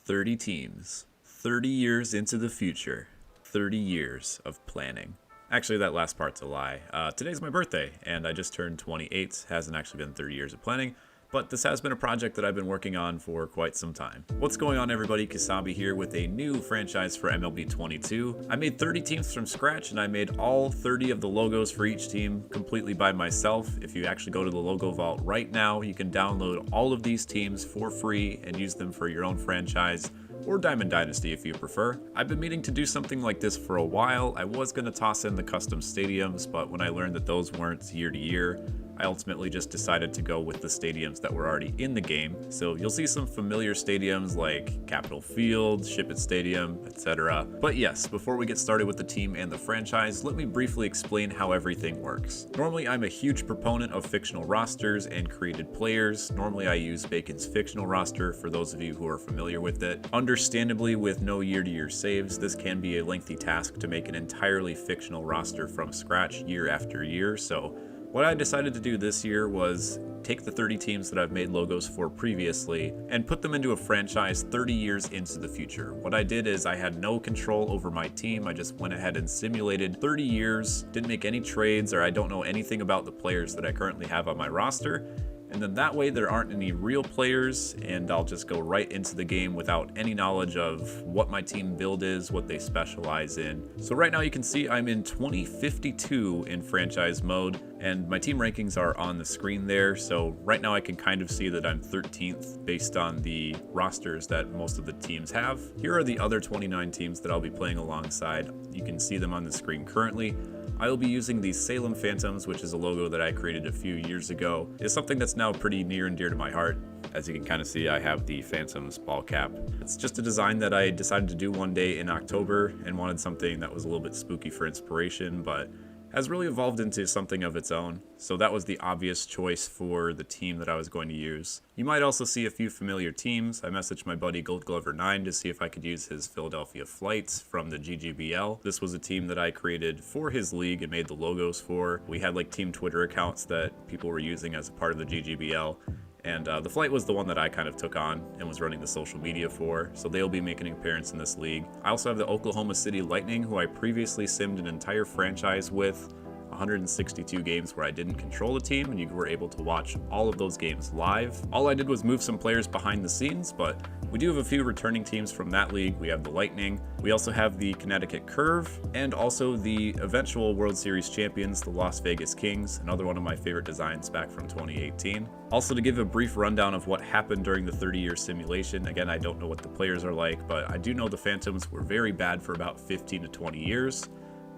30 teams, 30 years into the future, 30 years of planning. Actually, that last part's a lie. Today's my birthday, and I just turned 28. Hasn't actually been 30 years of planning, but this has been a project that I've been working on for quite some time. What's going on, everybody? Kasabe here with a new franchise for MLB 22. I made 30 teams from scratch, and I made all 30 of the logos for each team completely by myself. If you actually go to the logo vault right now, you can download all of these teams for free and use them for your own franchise, or Diamond Dynasty if you prefer. I've been meaning to do something like this for a while. I was going to toss in the custom stadiums, but when I learned that those weren't year to year, I ultimately just decided to go with the stadiums that were already in the game. So you'll see some familiar stadiums like Capitol Field, Ship It Stadium, etc. But yes, before we get started with the team and the franchise, let me briefly explain how everything works. Normally, I'm a huge proponent of fictional rosters and created players. Normally, I use Bacon's fictional roster for those of you who are familiar with it. Understandably, with no year-to-year saves, this can be a lengthy task to make an entirely fictional roster from scratch year after year. So what I decided to do this year was take the 30 teams that I've made logos for previously and put them into a franchise 30 years into the future. What I did is I had no control over my team. I just went ahead and simulated 30 years, didn't make any trades, or I don't know anything about the players that I currently have on my roster. And then that way there aren't any real players, and I'll just go right into the game without any knowledge of what my team build is, what they specialize in. So right now you can see I'm in 2052 in franchise mode, and my team rankings are on the screen there. So right now I can kind of see that I'm 13th based on the rosters that most of the teams have. Here are the other 29 teams that I'll be playing alongside. You can see them on the screen currently. I will be using the Salem Phantoms, which is a logo that I created a few years ago. It's something that's now pretty near and dear to my heart. As you can kind of see, I have the Phantoms ball cap. It's just a design that I decided to do one day in October and wanted something that was a little bit spooky for inspiration, but has really evolved into something of its own. So that was the obvious choice for the team that I was going to use. You might also see a few familiar teams. I messaged my buddy Gold Glover 9 to see if I could use his Philadelphia Flights from the GGBL. This was a team that I created for his league and made the logos for. We had like team Twitter accounts that people were using as a part of the GGBL. And the Flight was the one that I kind of took on and was running the social media for, so they'll be making an appearance in this league. I also have the Oklahoma City Lightning, who I previously simmed an entire franchise with, 162 games where I didn't control the team, and you were able to watch all of those games live. All I did was move some players behind the scenes, but we do have a few returning teams from that league. We have the Lightning, we also have the Connecticut Curve, and also the eventual World Series champions, the Las Vegas Kings, another one of my favorite designs back from 2018. Also, to give a brief rundown of what happened during the 30-year simulation, again, I don't know what the players are like, but I do know the Phantoms were very bad for about 15 to 20 years.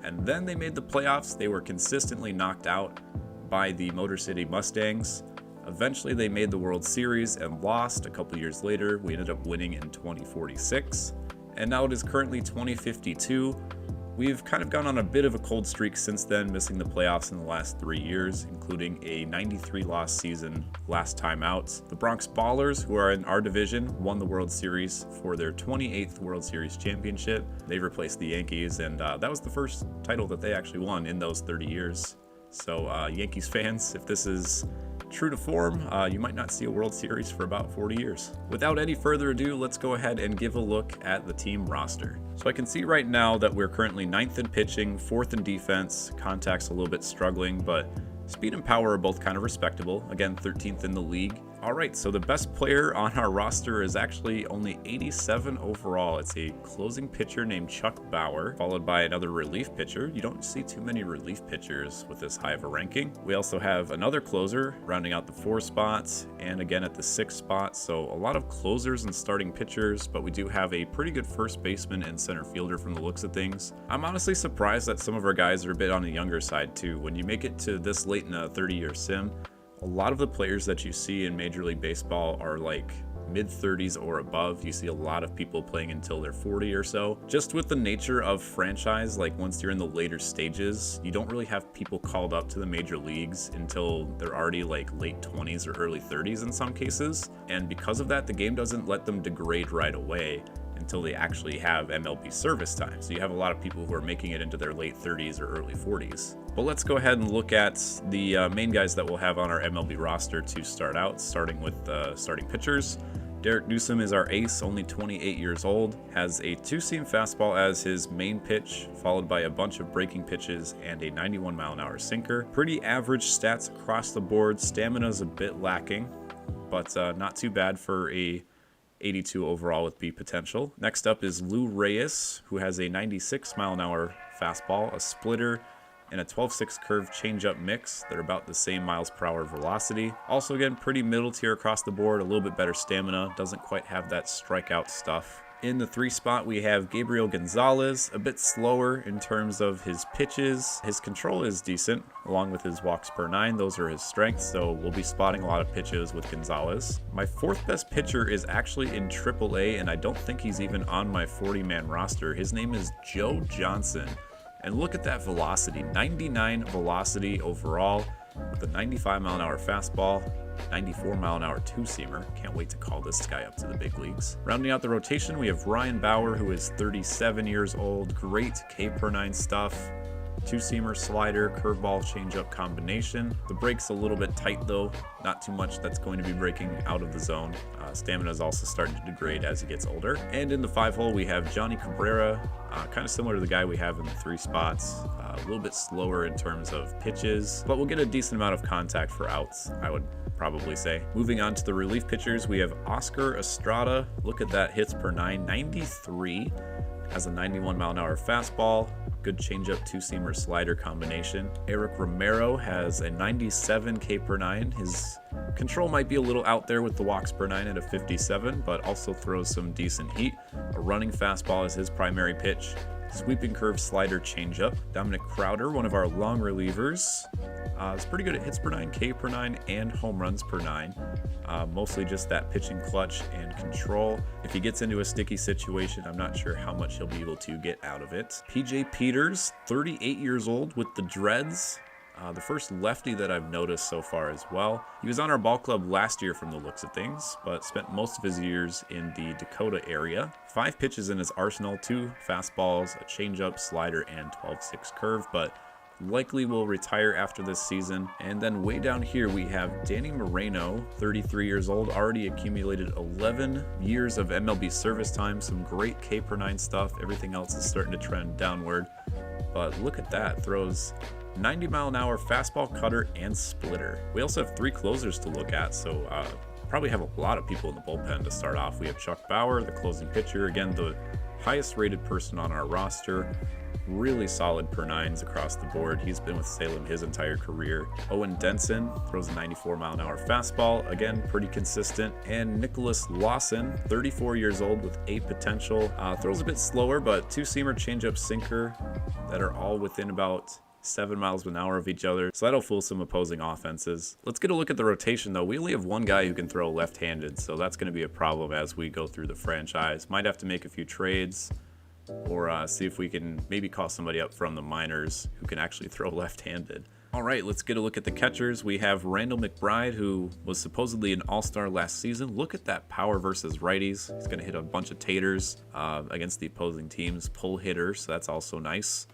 And then they made the playoffs. They were consistently knocked out by the Motor City Mustangs. Eventually they made the World Series and lost. A couple years later, we ended up winning in 2046. And now it is currently 2052. We've kind of gone on a bit of a cold streak since then, missing the playoffs in the last 3 years, including a 93-loss season last time out. The Bronx Ballers, who are in our division, won the World Series for their 28th World Series championship. They replaced the Yankees, and that was the first title that they actually won in those 30 years. So Yankees fans, if this is true to form, you might not see a World Series for about 40 years. Without any further ado, let's go ahead and give a look at the team roster. So I can see right now that we're currently 9th in pitching, 4th in defense, contact's a little bit struggling, but speed and power are both kind of respectable. Again, 13th in the league. All right, so the best player on our roster is actually only 87 overall. It's a closing pitcher named Chuck Bauer, followed by another relief pitcher. You don't see too many relief pitchers with this high of a ranking. We also have another closer rounding out the 4 spots, and again at the 6 spot. So a lot of closers and starting pitchers, but we do have a pretty good first baseman and center fielder from the looks of things. I'm honestly surprised that some of our guys are a bit on the younger side too. When you make it to this late in a 30-year sim, a lot of the players that you see in Major League Baseball are like mid-30s or above. You see a lot of people playing until they're 40 or so. Just with the nature of franchise, like once you're in the later stages, you don't really have people called up to the major leagues until they're already like late 20s or early 30s in some cases. And because of that, the game doesn't let them degrade right away until they actually have MLB service time. So you have a lot of people who are making it into their late 30s or early 40s. But let's go ahead and look at the main guys that we'll have on our MLB roster to start out, starting with starting pitchers. Derek Newsome is our ace, only 28 years old, has a two-seam fastball as his main pitch, followed by a bunch of breaking pitches and a 91-mile-an-hour sinker. Pretty average stats across the board. Stamina's a bit lacking, but not too bad for a 82 overall with B potential. Next up is Lou Reyes, who has a 96-mile-an-hour fastball, a splitter, and a 12-6 curve changeup mix. They're about the same miles per hour velocity. Also, again, pretty middle tier across the board, a little bit better stamina, doesn't quite have that strikeout stuff. In the 3 spot, we have Gabriel Gonzalez, a bit slower in terms of his pitches. His control is decent, along with his walks per 9. Those are his strengths, so we'll be spotting a lot of pitches with Gonzalez. My 4th best pitcher is actually in AAA, and I don't think he's even on my 40-man roster. His name is Joe Johnson. And look at that velocity, 99 velocity overall with a 95-mile-an-hour fastball, 94-mile-an-hour two-seamer. Can't wait to call this guy up to the big leagues. Rounding out the rotation, we have Ryan Bauer, who is 37 years old. Great K per 9 stuff. Two-seamer, slider, curveball, changeup combination. The break's a little bit tight though. Not too much that's going to be breaking out of the zone. Stamina is also starting to degrade as he gets older. And in the 5-hole, we have Johnny Cabrera, kind of similar to the guy we have in the 3 spots. A little bit slower in terms of pitches, but we'll get a decent amount of contact for outs, I would probably say. Moving on to the relief pitchers, we have Oscar Estrada. Look at that hits per 9, 93. Has a 91-mile-an-hour fastball. Good changeup, two-seamer, slider combination. Eric Romero has a 97 K per 9. His control might be a little out there with the walks per 9 at a 57, but also throws some decent heat. A running fastball is his primary pitch. Sweeping curve, slider, changeup. Dominic Crowder, one of our long relievers, is pretty good at hits per 9, K per 9, and home runs per 9. Mostly just that pitching clutch and control. If he gets into a sticky situation, I'm not sure how much he'll be able to get out of it. PJ Peters, 38 years old with the dreads. The first lefty that I've noticed so far as well. He was on our ball club last year from the looks of things, but spent most of his years in the Dakota area. 5 pitches in his arsenal, 2 fastballs, a changeup, slider, and 12-6 curve, but likely will retire after this season. And then way down here we have Danny Moreno, 33 years old, already accumulated 11 years of MLB service time, some great K per 9 stuff. Everything else is starting to trend downward, but look at that, throws 90-mile-an-hour fastball, cutter, and splitter. We also have 3 closers to look at, so probably have a lot of people in the bullpen to start off. We have Chuck Bauer, the closing pitcher, again the highest rated person on our roster. Really solid per 9s across the board. He's been with Salem his entire career. Owen Denson throws a 94-mile-an-hour fastball, again pretty consistent. And Nicholas Lawson, 34 years old with A potential, throws a bit slower, but two-seamer, changeup, sinker that are all within about 7 miles an hour of each other, so that'll fool some opposing offenses. Let's get a look at the rotation though. We only have one guy who can throw left-handed, so that's going to be a problem as we go through the franchise. Might have to make a few trades or see if we can maybe call somebody up from the minors who can actually throw left-handed. All right, let's get a look at the catchers. We have Randall McBride, who was supposedly an all-star last season. Look at that power versus righties. He's going to hit a bunch of taters against the opposing team's pull hitters, so that's also nice.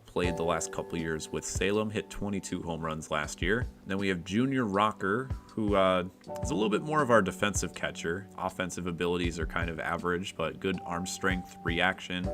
Played the last couple years with Salem, hit 22 home runs last year. Then we have Junior Rocker, who is a little bit more of our defensive catcher. Offensive abilities are kind of average, but good arm strength, reaction,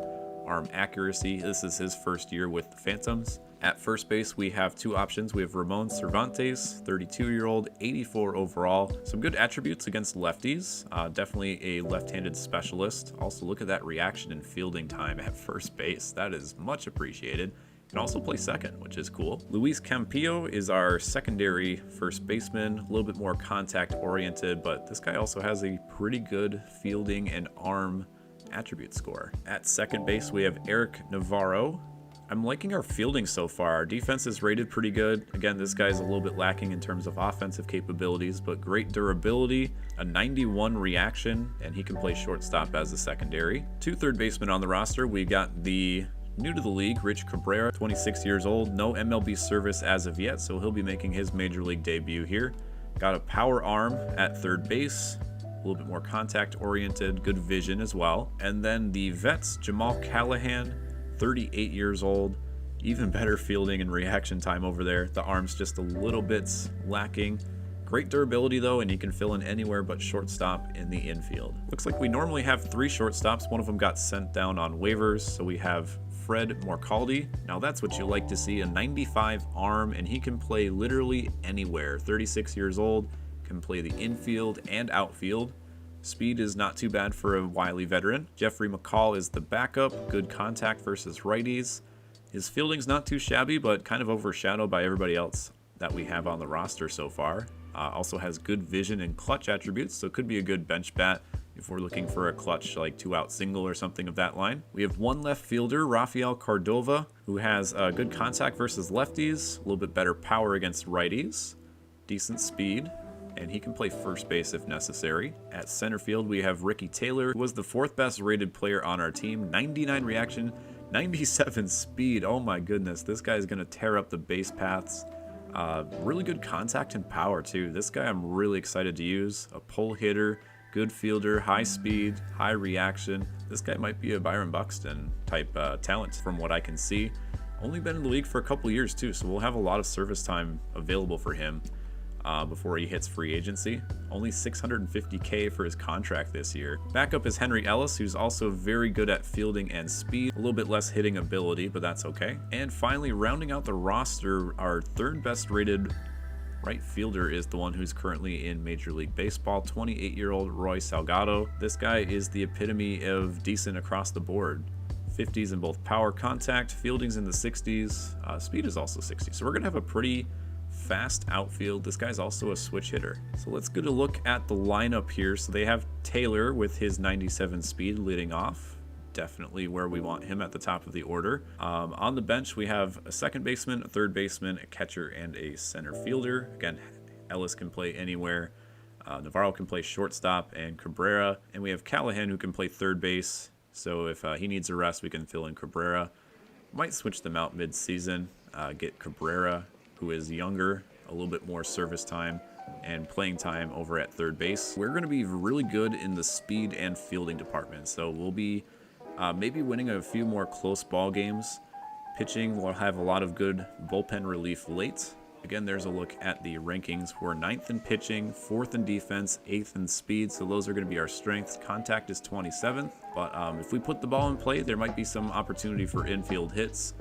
arm accuracy. This is his first year with the Phantoms. At first base, we have 2 options. We have Ramon Cervantes, 32-year-old, 84 overall. Some good attributes against lefties. Definitely a left-handed specialist. Also, look at that reaction and fielding time at first base. That is much appreciated. Can also play second, which is cool. Luis Campillo is our secondary first baseman, a little bit more contact-oriented, but this guy also has a pretty good fielding and arm attribute score. At second base, we have Eric Navarro. I'm liking our fielding so far. Our defense is rated pretty good. Again, this guy's a little bit lacking in terms of offensive capabilities, but great durability, a 91 reaction, and he can play shortstop as a secondary. 2 third basemen on the roster. We got the new to the league, Rich Cabrera, 26 years old, no MLB service as of yet, so he'll be making his major league debut here. Got a power arm at third base, a little bit more contact oriented, good vision as well. And then the vets, Jamal Callahan, 38 years old, even better fielding and reaction time over there. The arm's just a little bit lacking. Great durability though, and he can fill in anywhere but shortstop in the infield. Looks like we normally have 3 shortstops. One of them got sent down on waivers, so we have Fred Morcaldi. Now that's what you like to see, a 95 arm, and he can play literally anywhere. 36 years old, can play the infield and outfield. Speed is not too bad for a wily veteran. Jeffrey McCall is the backup, good contact versus righties. His fielding's not too shabby, but kind of overshadowed by everybody else that we have on the roster so far. Also has good vision and clutch attributes, so could be a good bench bat if we're looking for a clutch like 2-out single or something of that line. We have one left fielder, Rafael Cordova, who has good contact versus lefties, a little bit better power against righties, decent speed, and he can play first base if necessary. At center field, we have Ricky Taylor, who was the 4th best rated player on our team, 99 reaction, 97 speed. Oh my goodness, this guy is going to tear up the base paths. Really good contact and power too. This guy I'm really excited to use. A pull hitter, good fielder, high speed, high reaction. This guy might be a Byron Buxton type talent from what I can see. Only been in the league for a couple years too, so we'll have a lot of service time available for him before he hits free agency. Only $650K for his contract this year. Backup is Henry Ellis, who's also very good at fielding and speed. A little bit less hitting ability, but that's okay. And finally, rounding out the roster, our 3rd best rated right fielder is the one who's currently in Major League Baseball, 28-year-old Roy Salgado. This guy is the epitome of decent across the board. 50s in both power, contact, fielding's in the 60s, speed is also 60. So we're gonna have a pretty fast outfield. This guy's also a switch hitter. So let's get a look at the lineup here. So they have Taylor with his 97 speed leading off. Definitely where we want him at the top of the order. On the bench, we have a second baseman, a third baseman, a catcher, and a center fielder. Again, Ellis can play anywhere. Navarro can play shortstop, and Cabrera. And we have Callahan, who can play third base. So if he needs a rest, we can fill in Cabrera. Might switch them out mid-season. Get Cabrera, who is younger, a little bit more service time and playing time over at third base. We're going to be really good in the speed and fielding department, so we'll be maybe winning a few more close ball games. Pitching, we'll have a lot of good bullpen relief late. Again, there's a look at the rankings. We're 9th in pitching, 4th in defense, 8th in speed, so those are going to be our strengths. Contact is 27th, but if we put the ball in play, there might be some opportunity for infield hits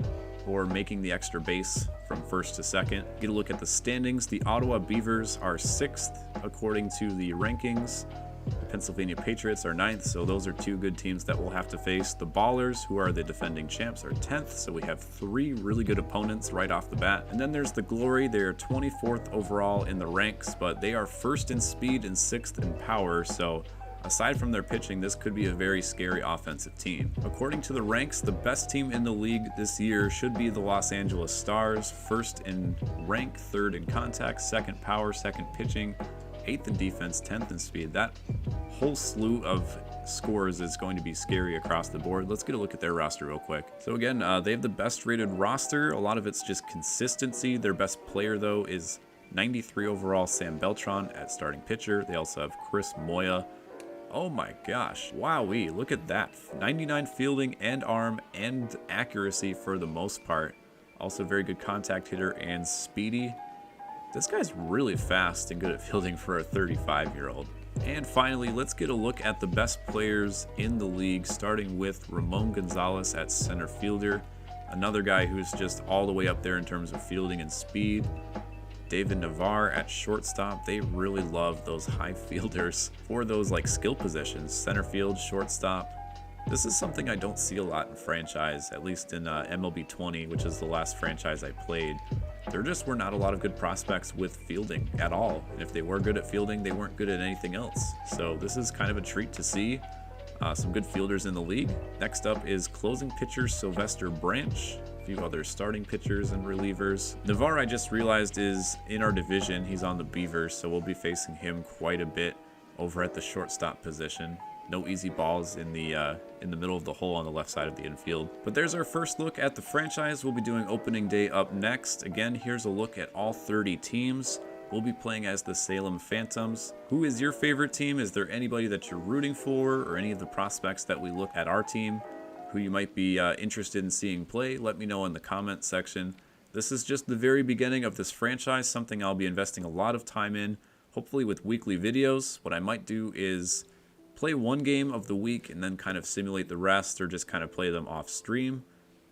or making the extra base from first to second. Get a look at the standings. The Ottawa Beavers are 6th according to the rankings. The Pennsylvania Patriots are 9th, so those are 2 good teams that we'll have to face. The Ballers, who are the defending champs, are 10th, so we have 3 really good opponents right off the bat. And then there's the Glory. They are 24th overall in the ranks, but they are 1st in speed and 6th in power, so aside from their pitching, this could be a very scary offensive team. According to the ranks, the best team in the league this year should be the Los Angeles Stars, 1st in rank, 3rd in contact, 2nd power, 2nd pitching, 8th in defense, 10th in speed. That whole slew of scores is going to be scary across the board. Let's get a look at their roster real quick. So again, they have the best rated roster. A lot of it's just consistency. Their best player, though, is 93 overall Sam Beltran at starting pitcher. They also have Chris Moya. Oh my gosh, wowee, look at that. 99 fielding and arm and accuracy for the most part. Also very good contact hitter and speedy. This guy's really fast and good at fielding for a 35-year-old. And finally, let's get a look at the best players in the league, starting with Ramon Gonzalez at center fielder. Another guy who's just all the way up there in terms of fielding and speed. David Navarre at shortstop. They really love those high fielders for those like skill positions. Center field, shortstop. This is something I don't see a lot in franchise, at least in MLB 20, which is the last franchise I played. There just were not a lot of good prospects with fielding at all. And if they were good at fielding, they weren't good at anything else. So this is kind of a treat to see. Some good fielders in the league. Next up is closing pitcher Sylvester Branch. A few other starting pitchers and relievers. Navarre, I just realized, is in our division. He's on the Beavers, so we'll be facing him quite a bit over at the shortstop position. No easy balls in the middle of the hole on the left side of the infield. But there's our first look at the franchise. We'll be doing opening day up next. Again, here's a look at all 30 teams. We'll be playing as the Salem Phantoms. Who is your favorite team? Is there anybody that you're rooting for, or any of the prospects that we look at our team who you might be interested in seeing play? Let me know in the comment section. This is just the very beginning of this franchise, something I'll be investing a lot of time in hopefully with weekly videos. What I might do is play one game of the week and then kind of simulate the rest, or just kind of play them off stream.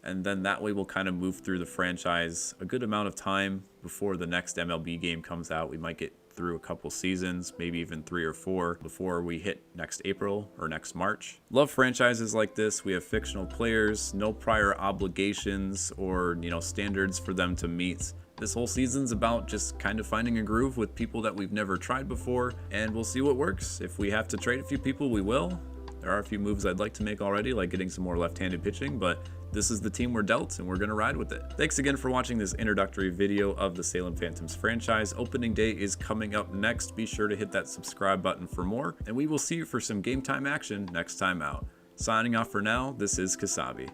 And then that way we'll kind of move through the franchise a good amount of time before the next MLB game comes out. We might get through a couple seasons, maybe even 3 or 4 before we hit next April or next March. Love franchises like this. We have fictional players, no prior obligations or, standards for them to meet. This whole season's about just kind of finding a groove with people that we've never tried before, and we'll see what works. If we have to trade a few people, we will. There are a few moves I'd like to make already, like getting some more left-handed pitching, but this is the team we're dealt, and we're going to ride with it. Thanks again for watching this introductory video of the Salem Phantoms franchise. Opening day is coming up next. Be sure to hit that subscribe button for more, and we will see you for some game time action next time out. Signing off for now, this is Kasabe.